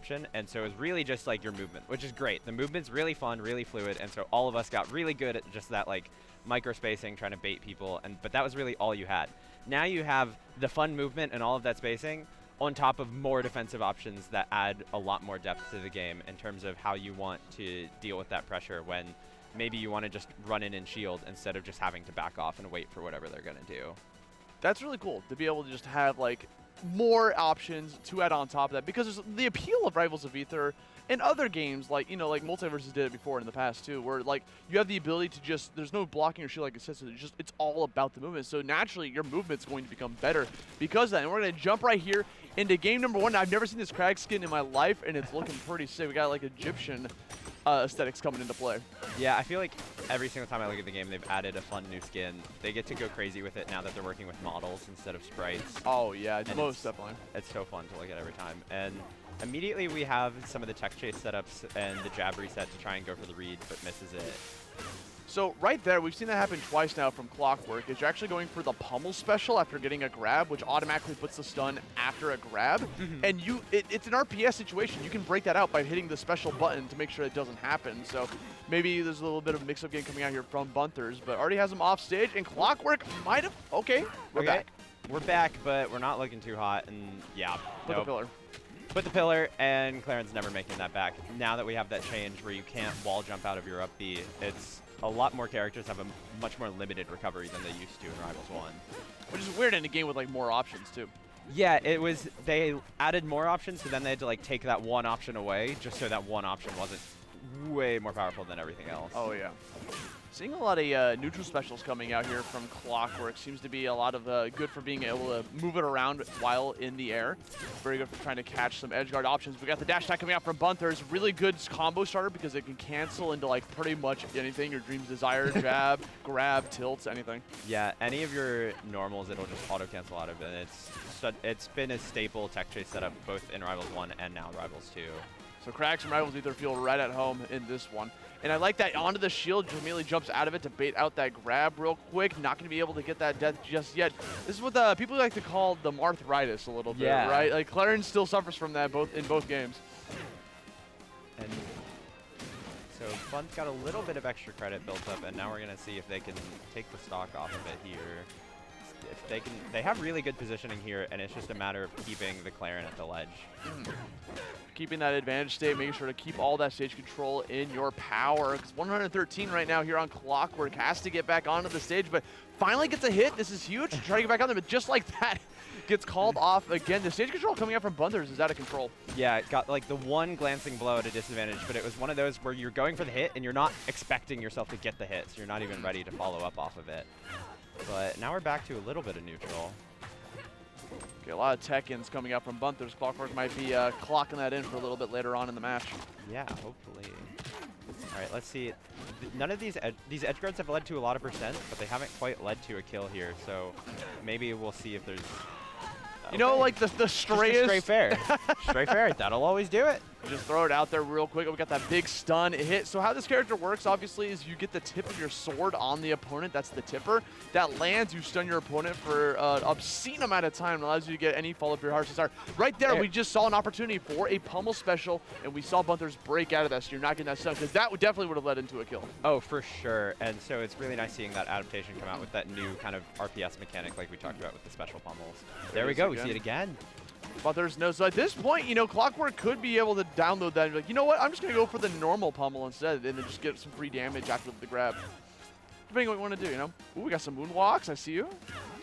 option, and so it was really just like your movement, which is great. The movement's really fun, really fluid, and so all of us got really good at just that like micro spacing, trying to bait people, but that was really all you had. Now you have the fun movement and all of that spacing on top of more defensive options that add a lot more depth to the game in terms of how you want to deal with that pressure when maybe you want to just run in and shield instead of just having to back off and wait for whatever they're going to do. That's really cool to be able to just have like more options to add on top of that, because there's the appeal of Rivals of Aether in other games, like, you know, like Multiverses did it before in the past too, where like you have the ability to just, there's no blocking or shield like it says, so it's all about the movement. So naturally your movement's going to become better because of that. And we're going to jump right here into game number 1. I've never seen this Kragg skin in my life, and it's looking pretty sick. We got like Egyptian aesthetics coming into play. Yeah, I feel like every single time I look at the game, they've added a fun new skin. They get to go crazy with it now that they're working with models instead of sprites. Oh yeah, most definitely. It's so fun to look at every time. And immediately we have some of the tech chase setups and the jab reset to try and go for the read, but misses it. So right there, we've seen that happen twice now from Clockwork, is you're actually going for the pummel special after getting a grab, which automatically puts the stun after a grab. And it's an RPS situation. You can break that out by hitting the special button to make sure it doesn't happen. So maybe there's a little bit of mix-up game coming out here from Buntherz, but already has him off stage, and Clockwork might have... Okay, we're back. We're back, but we're not looking too hot, and yeah. Put the pillar. Put the pillar, and Clairen's never making that back. Now that we have that change where you can't wall jump out of your up B, it's a lot more characters have a much more limited recovery than they used to in Rivals 1. Which is weird in a game with like more options too. Yeah, it was, they added more options, so then they had to like take that one option away just so that one option wasn't way more powerful than everything else. Oh yeah. Seeing a lot of neutral specials coming out here from Clockwork. Seems to be a lot of good for being able to move it around while in the air. Very good for trying to catch some edge guard options. We got the dash attack coming out from Buntherz. Really good combo starter because it can cancel into like pretty much anything. Your dream's desire, jab, grab, tilts, anything. Yeah, any of your normals, it'll just auto cancel out of it. It's been a staple tech chase setup both in Rivals 1 and now Rivals 2. So Kragg from Rivals Aether feel right at home in this one. And I like that onto the shield, just immediately jumps out of it to bait out that grab real quick. Not going to be able to get that death just yet. This is what people like to call the Marthritis a little bit, right? Like Clairen still suffers from that in both games. And so Bunt's got a little bit of extra credit built up, and now we're going to see if they can take the stock off of it here. If they can, they have really good positioning here, and it's just a matter of keeping the Clairen at the ledge. Keeping that advantage state, making sure to keep all that stage control in your power. Because 113 right now here on Clockwork, has to get back onto the stage, but finally gets a hit. This is huge. Trying to get back on there, but just like that, gets called off again. The stage control coming out from Buntherz is out of control. Yeah, it got like the one glancing blow at a disadvantage, but it was one of those where you're going for the hit, and you're not expecting yourself to get the hit, so you're not even ready to follow up off of it. But now we're back to a little bit of neutral. Okay, a lot of tech-ins coming out from Buntherz. Clockwork might be clocking that in for a little bit later on in the match. Yeah, hopefully. All right, let's see. None of these edge guards have led to a lot of percent, but they haven't quite led to a kill here. So maybe we'll see if there's... You know, like the strayest... Stray fair. Stray fair, that'll always do it. Just throw it out there real quick. We got that big stun hit. So how this character works, obviously, is you get the tip of your sword on the opponent. That's the tipper. That lands, you stun your opponent for an obscene amount of time. It allows you to get any follow-up your heart's desire. Right there, we just saw an opportunity for a pummel special, and we saw Buntherz break out of that, so you're not getting that stun, because that definitely would have led into a kill. Oh, for sure. And so it's really nice seeing that adaptation come out with that new kind of RPS mechanic like we talked about with the special pummels. There we go. We see it again. Buntherz knows. So at this point, you know, Clockwork could be able to download that and be like, you know what, I'm just going to go for the normal pummel instead, and then just get some free damage after the grab. Depending on what you want to do, you know. Ooh, we got some moonwalks. I see you.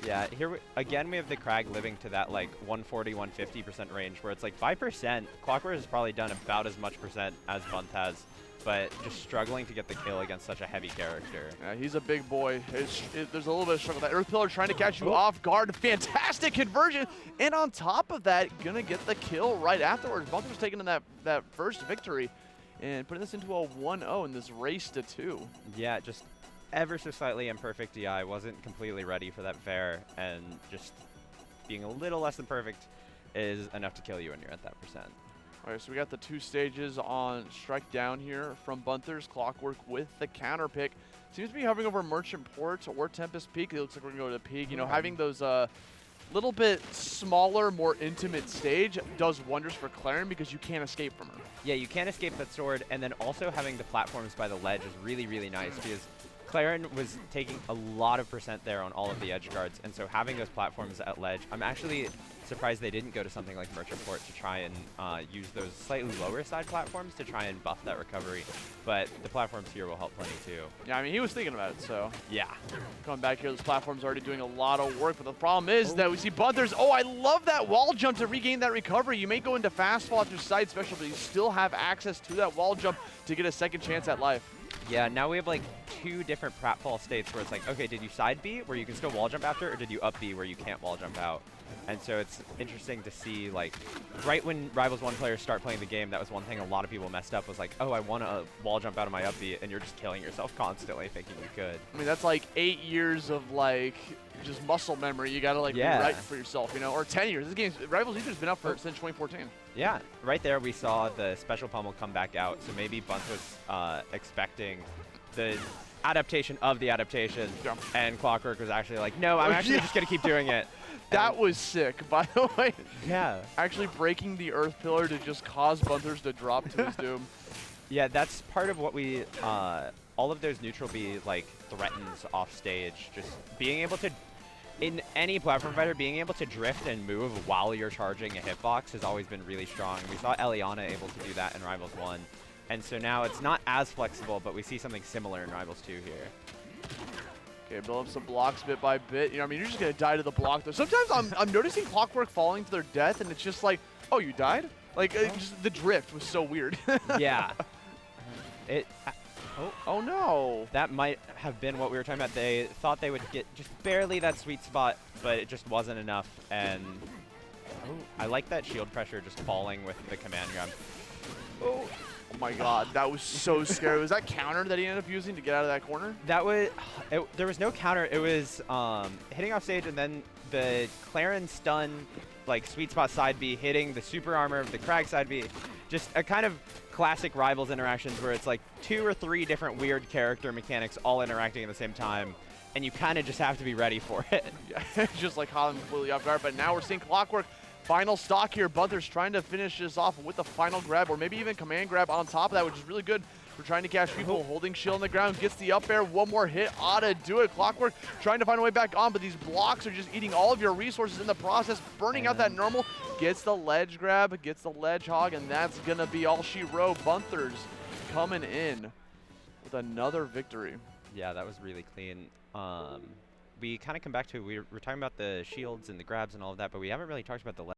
Yeah, here again we have the Kragg living to that like 140, 150% range, where it's like 5%. Clockwork has probably done about as much percent as Buntherz has, but just struggling to get the kill against such a heavy character. Yeah, he's a big boy. There's a little bit of struggle. That Earth Pillar trying to catch you off guard. Fantastic conversion. And on top of that, gonna get the kill right afterwards. Buntherz taking in that first victory and putting this into a 1-0 in this race to 2. Yeah, just ever so slightly imperfect DI. Wasn't completely ready for that fair, and just being a little less than perfect is enough to kill you when you're at that percent. All right, so we got the 2 stages on Strike Down here from Buntherz. Clockwork with the counter pick. Seems to be hovering over Merchant Port or Tempest Peak. It looks like we're going to go to Peak. You know, having those little bit smaller, more intimate stage does wonders for Clairen because you can't escape from her. Yeah, you can't escape that sword, and then also having the platforms by the ledge is really, really nice because Clairen was taking a lot of percent there on all of the edge guards, and so having those platforms at ledge, I'm actually surprised they didn't go to something like Merchant Port to try and use those slightly lower side platforms to try and buff that recovery, but the platforms here will help plenty too. Yeah, I mean, he was thinking about it, so. Yeah. Coming back here, this platform's already doing a lot of work, but the problem is that we see Buntherz. Oh, I love that wall jump to regain that recovery. You may go into fast fall after side special, but you still have access to that wall jump to get a second chance at life. Yeah, now we have like 2 different pratfall states where it's like, okay, did you side B where you can still wall jump after, or did you up B where you can't wall jump out? And so it's interesting to see, like, right when Rivals 1 players start playing the game, that was one thing a lot of people messed up, was like, oh, I want to wall jump out of my up B, and you're just killing yourself constantly thinking you could. I mean, that's like 8 years of, like, just muscle memory. You got to, like, rewrite for yourself, you know, or 10 years. This game's, Rivals Ether's been up for since 2014. Yeah, right there we saw the special pummel come back out, so maybe Buntz was expecting the adaptation of the adaptation, and Clockwork was actually like, no, I'm actually just going to keep doing it. That was sick, by the way. Yeah. Actually breaking the earth pillar to just cause Buntherz to drop to his doom. Yeah, that's part of what we, all of those neutral B, like, threatens off stage. Just being able to, in any platform fighter, being able to drift and move while you're charging a hitbox has always been really strong. We saw Eliana able to do that in Rivals 1. And so now it's not as flexible, but we see something similar in Rivals 2 here. Okay, build up some blocks bit by bit. You know, I mean, you're just going to die to the block, though. Sometimes I'm noticing Clockwork falling to their death, and it's just like, oh, you died? Like, just the drift was so weird. Yeah. Oh, no. That might have been what we were talking about. They thought they would get just barely that sweet spot, but it just wasn't enough. And I like that shield pressure just falling with the command grab. Oh my god, that was so scary. Was that counter that he ended up using to get out of that corner? That was, there was no counter. It was hitting off stage and then the Clairen stun, like sweet spot side B, hitting the super armor of the Kragg side B. Just a kind of classic Rivals interactions where it's like 2 or 3 different weird character mechanics all interacting at the same time. And you kind of just have to be ready for it. Yeah, just like caught him completely off guard. But now we're seeing Clockwork. Final stock here. Buntherz trying to finish this off with the final grab, or maybe even command grab on top of that, which is really good for trying to catch people. Holding shield on the ground, gets the up air. One more hit ought to do it. Clockwork trying to find a way back on, but these blocks are just eating all of your resources in the process, burning out that normal. Gets the ledge grab, gets the ledge hog, and that's going to be all she wrote. Buntherz coming in with another victory. Yeah, that was really clean. We kind of come back to, we were talking about the shields and the grabs and all of that, but we haven't really talked about the